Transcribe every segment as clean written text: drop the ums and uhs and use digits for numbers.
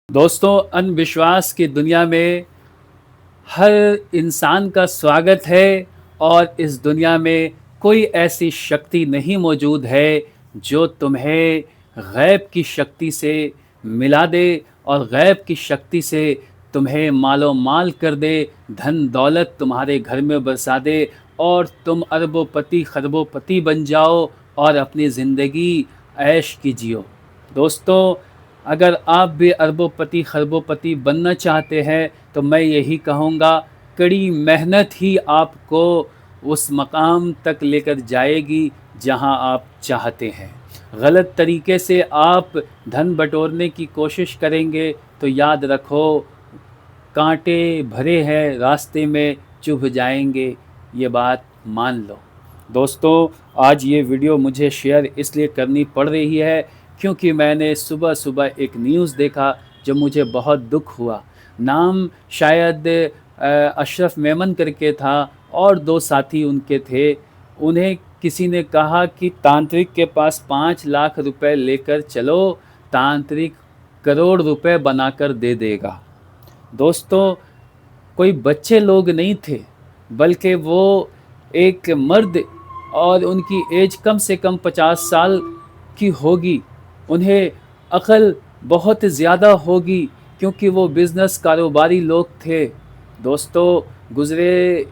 दोस्तों, अंधविश्वास की दुनिया में हर इंसान का स्वागत है और इस दुनिया में कोई ऐसी शक्ति नहीं मौजूद है जो तुम्हें गैब की शक्ति से मिला दे और गैब की शक्ति से तुम्हें मालो माल कर दे, धन दौलत तुम्हारे घर में बरसा दे और तुम अरबोपति खरबोपति बन जाओ और अपनी ज़िंदगी ऐश की जियो। दोस्तों, अगर आप भी अरबोपति खरबोपति बनना चाहते हैं तो मैं यही कहूँगा, कड़ी मेहनत ही आपको उस मकाम तक लेकर जाएगी जहाँ आप चाहते हैं। गलत तरीके से आप धन बटोरने की कोशिश करेंगे तो याद रखो, कांटे भरे हैं रास्ते में, चुभ जाएंगे, ये बात मान लो। दोस्तों, आज ये वीडियो मुझे शेयर इसलिए करनी पड़ रही है क्योंकि मैंने सुबह सुबह एक न्यूज़ देखा जो मुझे बहुत दुख हुआ। नाम शायद अशरफ मेमन करके था और दो साथी उनके थे। उन्हें किसी ने कहा कि तांत्रिक के पास 5 लाख रुपए लेकर चलो, तांत्रिक करोड़ रुपए बनाकर दे देगा। दोस्तों, कोई बच्चे लोग नहीं थे, बल्कि वो एक मर्द और उनकी एज कम से कम 50 साल की होगी। उन्हें अक़ल बहुत ज़्यादा होगी क्योंकि वो बिज़नेस कारोबारी लोग थे। दोस्तों, गुज़रे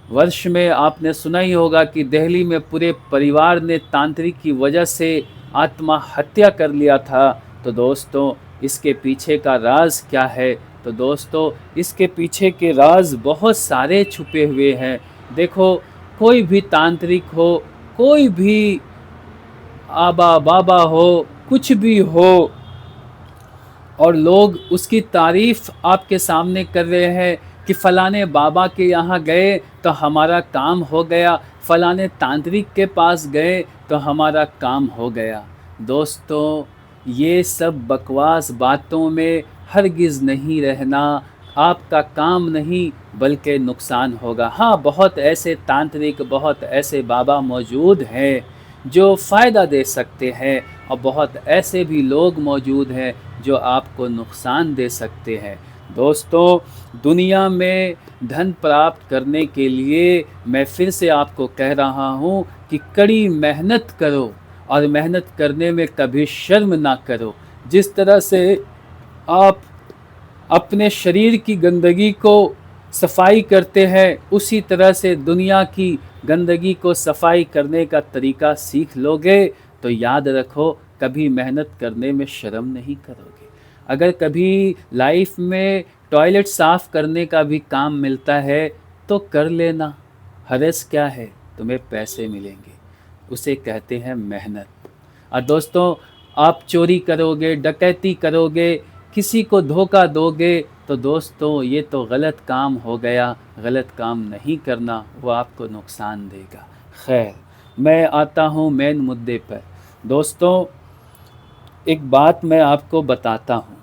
वर्ष में आपने सुना ही होगा कि दिल्ली में पूरे परिवार ने तांत्रिक की वजह से आत्महत्या कर लिया था। तो दोस्तों, इसके पीछे का राज क्या है? तो दोस्तों, इसके पीछे के राज बहुत सारे छुपे हुए हैं। देखो, कोई भी तांत्रिक हो, कोई भी आबा बाबा हो, कुछ भी हो, और लोग उसकी तारीफ़ आपके सामने कर रहे हैं कि फ़लाने बाबा के यहाँ गए तो हमारा काम हो गया, फ़लाने तांत्रिक के पास गए तो हमारा काम हो गया। दोस्तों, ये सब बकवास बातों में हरगिज़ नहीं रहना, आपका काम नहीं बल्कि नुकसान होगा। हाँ, बहुत ऐसे तांत्रिक, बहुत ऐसे बाबा मौजूद हैं जो फ़ायदा दे सकते हैं और बहुत ऐसे भी लोग मौजूद हैं जो आपको नुकसान दे सकते हैं। दोस्तों, दुनिया में धन प्राप्त करने के लिए मैं फिर से आपको कह रहा हूँ कि कड़ी मेहनत करो और मेहनत करने में कभी शर्म ना करो। जिस तरह से आप अपने शरीर की गंदगी को सफाई करते हैं, उसी तरह से दुनिया की गंदगी को सफाई करने का तरीका सीख लोगे तो याद रखो, कभी मेहनत करने में शर्म नहीं करोगे। अगर कभी लाइफ में टॉयलेट साफ़ करने का भी काम मिलता है तो कर लेना, हरज क्या है, तुम्हें पैसे मिलेंगे। उसे कहते हैं मेहनत। और दोस्तों, आप चोरी करोगे, डकैती करोगे, किसी को धोखा दोगे तो दोस्तों ये तो गलत काम हो गया। गलत काम नहीं करना, वो आपको नुकसान देगा। खैर, मैं आता हूँ मेन मुद्दे पर। दोस्तों, एक बात मैं आपको बताता हूँ।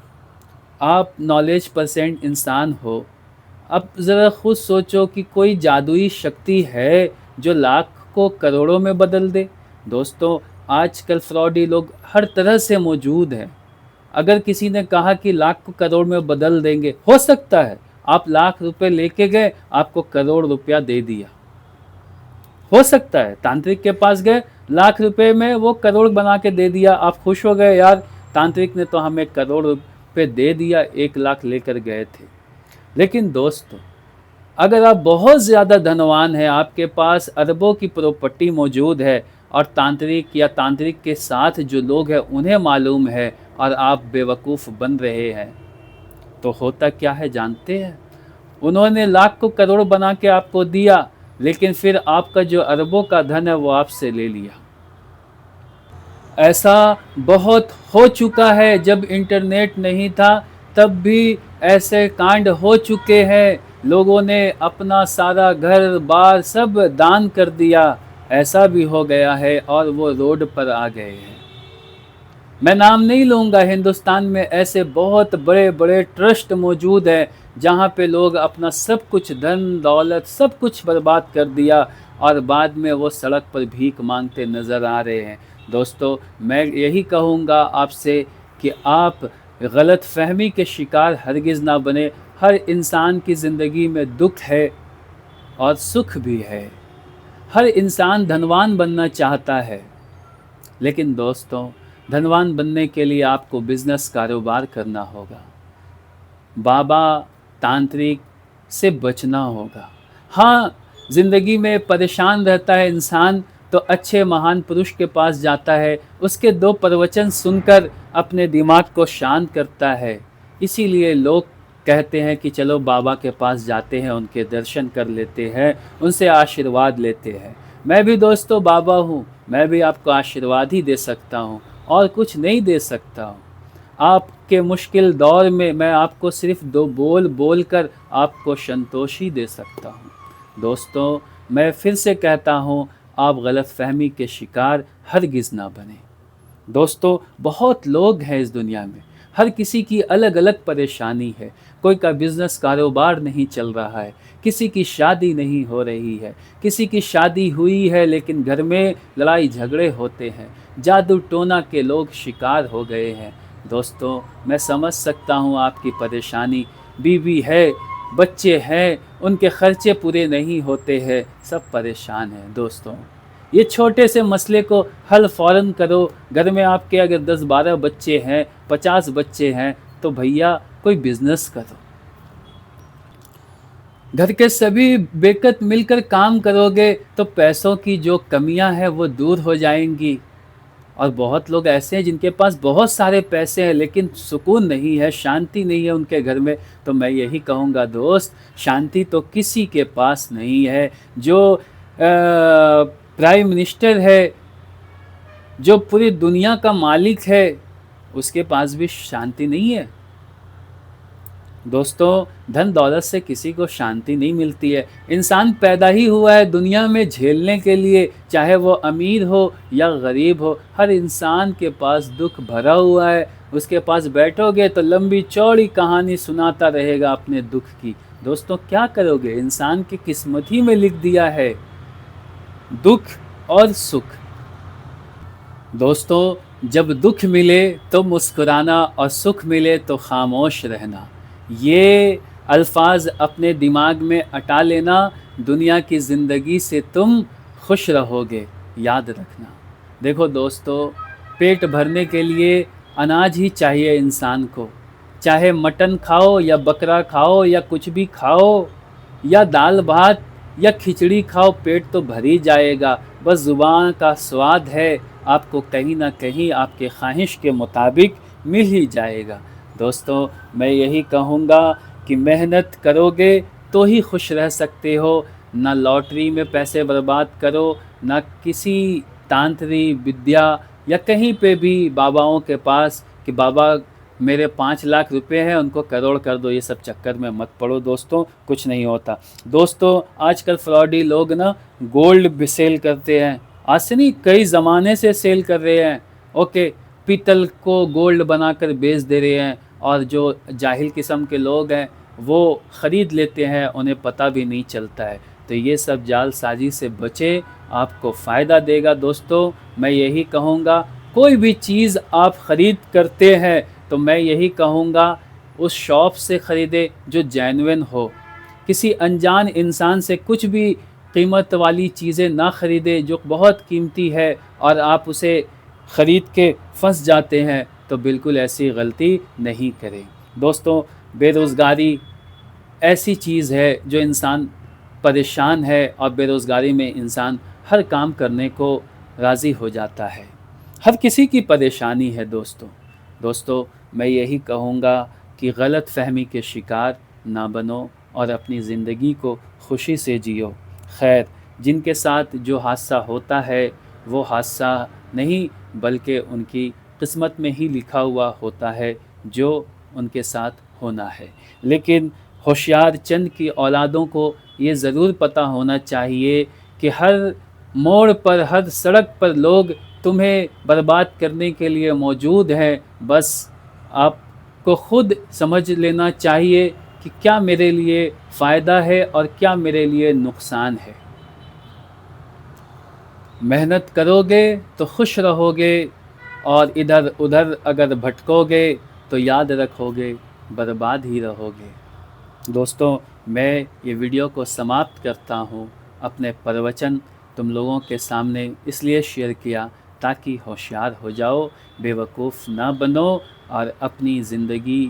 आप नॉलेज परसेंट इंसान हो। अब ज़रा खुद सोचो कि कोई जादुई शक्ति है जो लाख को करोड़ों में बदल दे। दोस्तों, आजकल फ्रॉडी लोग हर तरह से मौजूद हैं। अगर किसी ने कहा कि लाख को करोड़ में बदल देंगे, हो सकता है आप लाख रुपए लेके गए, आपको करोड़ रुपया दे दिया। हो सकता है तांत्रिक के पास गए, लाख रुपए में वो करोड़ बना के दे दिया, आप खुश हो गए, यार तांत्रिक ने तो हमें करोड़ रुपए दे दिया, 1 लाख लेकर गए थे। लेकिन दोस्तों, अगर आप बहुत ज़्यादा धनवान हैं, आपके पास अरबों की प्रॉपर्टी मौजूद है और तांत्रिक या तांत्रिक के साथ जो लोग हैं उन्हें मालूम है और आप बेवकूफ़ बन रहे हैं, तो होता क्या है जानते हैं? उन्होंने लाख को करोड़ बना के आपको दिया, लेकिन फिर आपका जो अरबों का धन है वो आपसे ले लिया। ऐसा बहुत हो चुका है। जब इंटरनेट नहीं था तब भी ऐसे कांड हो चुके हैं। लोगों ने अपना सारा घर बार सब दान कर दिया। ऐसा भी हो गया है और वो रोड पर आ गए हैं। मैं नाम नहीं लूँगा, हिंदुस्तान में ऐसे बहुत बड़े बड़े ट्रस्ट मौजूद हैं जहाँ पे लोग अपना सब कुछ, धन दौलत सब कुछ बर्बाद कर दिया और बाद में वो सड़क पर भीख मांगते नज़र आ रहे हैं। दोस्तों, मैं यही कहूँगा आपसे कि आप गलत फहमी के शिकार हरगिज़ ना बने। हर इंसान की ज़िंदगी में दुख है और सुख भी है। हर इंसान धनवान बनना चाहता है, लेकिन दोस्तों, धनवान बनने के लिए आपको बिज़नेस कारोबार करना होगा। बाबा तांत्रिक से बचना होगा। हाँ, ज़िंदगी में परेशान रहता है इंसान तो अच्छे महान पुरुष के पास जाता है, उसके 2 प्रवचन सुनकर अपने दिमाग को शांत करता है। इसीलिए लोग कहते हैं कि चलो बाबा के पास जाते हैं, उनके दर्शन कर लेते हैं, उनसे आशीर्वाद लेते हैं। मैं भी दोस्तों बाबा हूँ, मैं भी आपको आशीर्वाद ही दे सकता हूँ और कुछ नहीं दे सकता हूँ। आपके मुश्किल दौर में मैं आपको सिर्फ़ 2 बोल बोलकर आपको संतोषी दे सकता हूँ। दोस्तों, मैं फिर से कहता हूँ, आप गलतफ़हमी के शिकार हरगिज़ ना बनें। दोस्तों, बहुत लोग हैं इस दुनिया में, हर किसी की अलग-अलग परेशानी है। कोई का बिज़नेस कारोबार नहीं चल रहा है, किसी की शादी नहीं हो रही है, किसी की शादी हुई है लेकिन घर में लड़ाई झगड़े होते हैं, जादू टोना के लोग शिकार हो गए हैं। दोस्तों, मैं समझ सकता हूँ आपकी परेशानी, बीवी है, बच्चे हैं, उनके खर्चे पूरे नहीं होते हैं, सब परेशान हैं दोस्तों। ये छोटे से मसले को हल फ़ौरन करो। घर में आपके अगर 10-12 बच्चे हैं, 50 बच्चे हैं, तो भैया कोई बिज़नेस करो। घर के सभी बेकत मिलकर काम करोगे तो पैसों की जो कमियां हैं वो दूर हो जाएंगी। और बहुत लोग ऐसे हैं जिनके पास बहुत सारे पैसे हैं लेकिन सुकून नहीं है, शांति नहीं है उनके घर में। तो मैं यही कहूँगा दोस्त, शांति तो किसी के पास नहीं है। जो प्राइम मिनिस्टर है, जो पूरी दुनिया का मालिक है, उसके पास भी शांति नहीं है। दोस्तों, धन दौलत से किसी को शांति नहीं मिलती है। इंसान पैदा ही हुआ है दुनिया में झेलने के लिए, चाहे वो अमीर हो या गरीब हो। हर इंसान के पास दुख भरा हुआ है। उसके पास बैठोगे तो लंबी चौड़ी कहानी सुनाता रहेगा अपने दुख की। दोस्तों, क्या करोगे, इंसान की किस्मत ही में लिख दिया है दुख और सुख। दोस्तों, जब दुख मिले तो मुस्कुराना और सुख मिले तो खामोश रहना, ये अल्फाज अपने दिमाग में अटा लेना। दुनिया की ज़िंदगी से तुम खुश रहोगे, याद रखना। देखो दोस्तों, पेट भरने के लिए अनाज ही चाहिए इंसान को। चाहे मटन खाओ या बकरा खाओ या कुछ भी खाओ या दाल भात या खिचड़ी खाओ, पेट तो भर ही जाएगा। बस ज़ुबान का स्वाद है, आपको कहीं ना कहीं आपके ख्वाहिश के मुताबिक मिल ही जाएगा। दोस्तों, मैं यही कहूँगा कि मेहनत करोगे तो ही खुश रह सकते हो। ना लॉटरी में पैसे बर्बाद करो, ना किसी तांत्रिक विद्या या कहीं पे भी बाबाओं के पास कि बाबा मेरे 5 लाख रुपए हैं उनको करोड़ कर दो, ये सब चक्कर में मत पड़ो दोस्तों, कुछ नहीं होता। दोस्तों, आजकल फ्रॉडी लोग ना गोल्ड भी सेल करते हैं। आज से नहीं, कई ज़माने से सेल कर रहे हैं। ओके, पीतल को गोल्ड बनाकर बेच दे रहे हैं और जो जाहिल किस्म के लोग हैं वो ख़रीद लेते हैं, उन्हें पता भी नहीं चलता है। तो ये सब जालसाजी से बचें, आपको फ़ायदा देगा। दोस्तों, मैं यही कहूँगा, कोई भी चीज़ आप ख़रीद करते हैं तो मैं यही कहूँगा उस शॉप से ख़रीदे जो जेन्युइन हो। किसी अनजान इंसान से कुछ भी कीमत वाली चीज़ें ना ख़रीदे जो बहुत कीमती है और आप उसे ख़रीद के फंस जाते हैं, तो बिल्कुल ऐसी गलती नहीं करें। दोस्तों, बेरोज़गारी ऐसी चीज़ है जो इंसान परेशान है और बेरोज़गारी में इंसान हर काम करने को राज़ी हो जाता है। हर किसी की परेशानी है दोस्तों, मैं यही कहूँगा कि गलतफ़हमी के शिकार ना बनो और अपनी ज़िंदगी को खुशी से जियो। खैर, जिनके साथ जो हादसा होता है वो हादसा नहीं बल्कि उनकी किस्मत में ही लिखा हुआ होता है जो उनके साथ होना है। लेकिन होशियार चंद की औलादों को ये ज़रूर पता होना चाहिए कि हर मोड़ पर, हर सड़क पर लोग तुम्हें बर्बाद करने के लिए मौजूद हैं। बस आपको खुद समझ लेना चाहिए कि क्या मेरे लिए फ़ायदा है और क्या मेरे लिए नुकसान है। मेहनत करोगे तो खुश रहोगे और इधर उधर अगर भटकोगे तो याद रखोगे बर्बाद ही रहोगे। दोस्तों, मैं ये वीडियो को समाप्त करता हूँ। अपने प्रवचन तुम लोगों के सामने इसलिए शेयर किया ताकि होशियार हो जाओ, बेवकूफ़ ना बनो और अपनी ज़िंदगी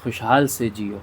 खुशहाल से जियो।